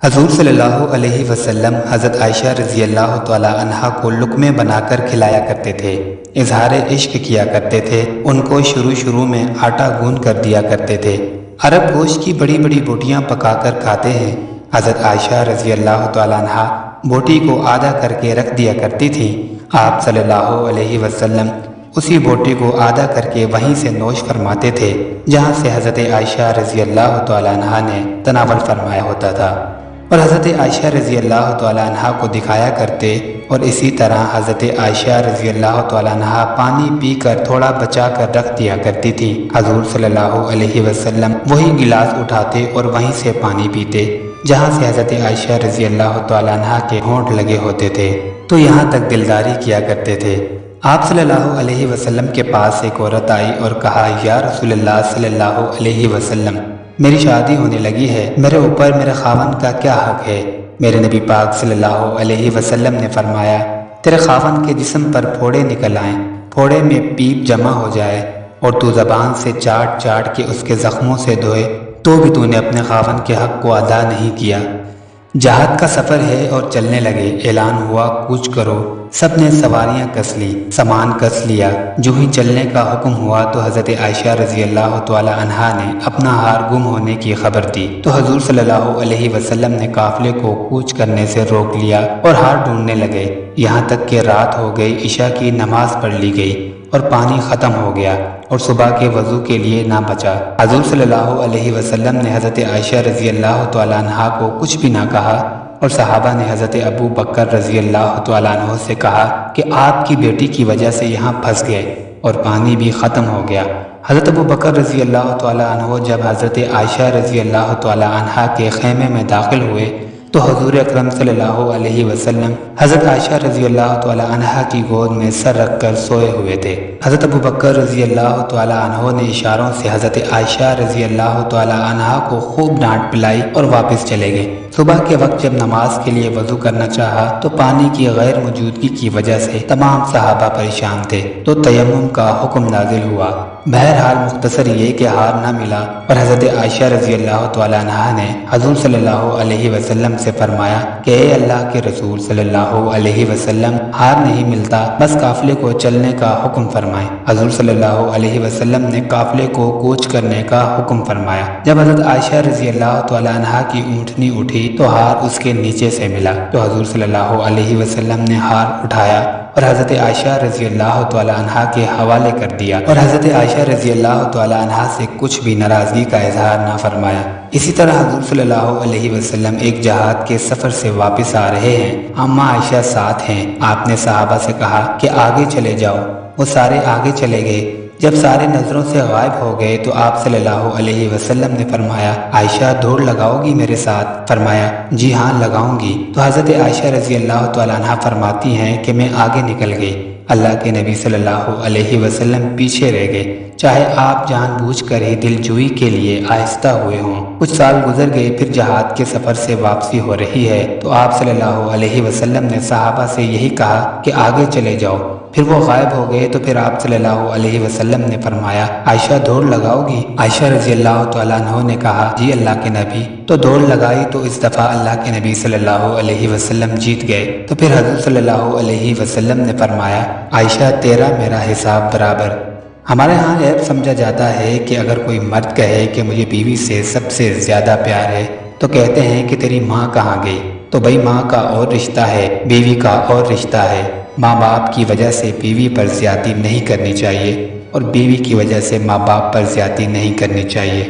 حضور صلی اللہ علیہ وسلم حضرت عائشہ رضی اللہ تعالی عنہا کو لقمے بنا کر کھلایا کرتے تھے، اظہار عشق کیا کرتے تھے، ان کو شروع میں آٹا گوندھ کر دیا کرتے تھے۔ عرب گوشت کی بڑی بڑی بوٹیاں پکا کر کھاتے ہیں۔ حضرت عائشہ رضی اللہ تعالی عنہا بوٹی کو آدھا کر کے رکھ دیا کرتی تھی۔ آپ صلی اللہ علیہ وسلم اسی بوٹی کو آدھا کر کے وہیں سے نوش فرماتے تھے جہاں سے حضرت عائشہ رضی اللہ تعالی عنہا نے تناول فرمایا ہوتا تھا، اور حضرت عائشہ رضی اللہ تعالی عنہا کو دکھایا کرتے، اور اسی طرح حضرت عائشہ رضی اللہ تعالی عنہا پانی پی کر تھوڑا بچا کر رکھ دیا کرتی تھی۔ حضور صلی اللہ علیہ وسلم وہی گلاس اٹھاتے اور وہیں سے پانی پیتے جہاں سے حضرت عائشہ رضی اللہ تعالی عنہا کے ہونٹ لگے ہوتے تھے، تو یہاں تک دلداری کیا کرتے تھے۔ آپ صلی اللہ علیہ وسلم کے پاس ایک عورت آئی اور کہا، یا رسول اللہ صلی اللہ علیہ وسلم، میری شادی ہونے لگی ہے، میرے اوپر میرے خاوند کا کیا حق ہے؟ میرے نبی پاک صلی اللہ علیہ وسلم نے فرمایا، تیرے خاوند کے جسم پر پھوڑے نکل آئیں، پھوڑے میں پیپ جمع ہو جائے، اور تو زبان سے چاٹ چاٹ کے اس کے زخموں سے دھوئے، تو بھی تو نے اپنے خاوند کے حق کو ادا نہیں کیا۔ جہاد کا سفر ہے اور چلنے لگے، اعلان ہوا کوچ کرو، سب نے سواریاں کس لی، سامان کس لیا۔ جو ہی چلنے کا حکم ہوا تو حضرت عائشہ رضی اللہ تعالی عنہا نے اپنا ہار گم ہونے کی خبر دی، تو حضور صلی اللہ علیہ وسلم نے قافلے کو کوچ کرنے سے روک لیا اور ہار ڈھونڈنے لگے، یہاں تک کہ رات ہو گئی، عشاء کی نماز پڑھ لی گئی اور پانی ختم ہو گیا اور صبح کے وضو کے لیے نہ بچا۔ حضور صلی اللہ علیہ وسلم نے حضرت عائشہ رضی اللہ تعالی عنہا کو کچھ بھی نہ کہا، اور صحابہ نے حضرت ابو بکر رضی اللہ تعالی عنہ سے کہا کہ آپ کی بیٹی کی وجہ سے یہاں پھنس گئے اور پانی بھی ختم ہو گیا۔ حضرت ابو بکر رضی اللہ تعالی عنہ جب حضرت عائشہ رضی اللہ تعالی عنہا کے خیمے میں داخل ہوئے تو حضور اکرم صلی اللہ علیہ وسلم حضرت عائشہ رضی اللہ تعالی عنہا کی گود میں سر رکھ کر سوئے ہوئے تھے۔ حضرت ابو بکر رضی اللہ تعالی عنہ نے اشاروں سے حضرت عائشہ رضی اللہ تعالی عنہا کو خوب ڈانٹ پلائی اور واپس چلے گئے۔ صبح کے وقت جب نماز کے لیے وضو کرنا چاہا تو پانی کی غیر موجودگی کی وجہ سے تمام صحابہ پریشان تھے، تو تیمم کا حکم نازل ہوا۔ بہرحال مختصر یہ کہ ہار نہ ملا، اور حضرت عائشہ رضی اللہ تعالی عنہا نے حضور صلی اللہ علیہ وسلم سے فرمایا کہ اے اللہ کے رسول صلی اللہ علیہ وسلم، ہار نہیں ملتا، بس قافلے کو چلنے کا حکم فرمائیں۔ حضور صلی اللہ علیہ وسلم نے قافلے کو کوچ کرنے کا حکم فرمایا۔ جب حضرت عائشہ رضی اللہ تعالی عنہا کی اونٹنی اٹھی تو ہار اس کے نیچے سے ملا، تو حضور صلی اللہ علیہ وسلم نے ہار اٹھایا اور حضرت عائشہ رضی اللہ تعالی عنہا کے حوالے کر دیا، اور حضرت عائشہ رضی اللہ تعالی عنہا سے کچھ بھی ناراضگی کا اظہار نہ فرمایا۔ اسی طرح حضور صلی اللہ علیہ وسلم ایک جہاد کے سفر سے واپس آ رہے ہیں، اماں عائشہ ساتھ ہیں۔ آپ نے صحابہ سے کہا کہ آگے چلے جاؤ، وہ سارے آگے چلے گئے۔ جب سارے نظروں سے غائب ہو گئے تو آپ صلی اللہ علیہ وسلم نے فرمایا، عائشہ دوڑ لگاؤ گی میرے ساتھ؟ فرمایا، جی ہاں لگاؤں گی۔ تو حضرت عائشہ رضی اللہ تعالی عنہا فرماتی ہیں کہ میں آگے نکل گئی، اللہ کے نبی صلی اللہ علیہ وسلم پیچھے رہ گئے، چاہے آپ جان بوجھ کر ہی دل جوئی کے لیے آہستہ ہوئے ہوں۔ کچھ سال گزر گئے، پھر جہاد کے سفر سے واپسی ہو رہی ہے تو آپ صلی اللہ علیہ وسلم نے صحابہ سے یہی کہا کہ آگے چلے جاؤ، پھر وہ غائب ہو گئے تو پھر آپ صلی اللہ علیہ وسلم نے فرمایا، عائشہ دوڑ لگاؤ گی؟ عائشہ رضی اللہ تعالیٰ عنہ نے کہا، جی اللہ کے نبی۔ تو دوڑ لگائی تو اس دفعہ اللہ کے نبی صلی اللہ علیہ وسلم جیت گئے۔ تو پھر حضرت صلی اللہ علیہ وسلم نے فرمایا، عائشہ تیرا میرا حساب برابر۔ ہمارے ہاں عیب سمجھا جاتا ہے کہ اگر کوئی مرد کہے کہ مجھے بیوی سے سب سے زیادہ پیار ہے تو کہتے ہیں کہ تیری ماں کہاں گئی؟ تو بھئی ماں کا اور رشتہ ہے، بیوی کا اور رشتہ ہے۔ ماں باپ کی وجہ سے بیوی پر زیادتی نہیں کرنی چاہیے، اور بیوی کی وجہ سے ماں باپ پر زیادتی نہیں کرنی چاہیے۔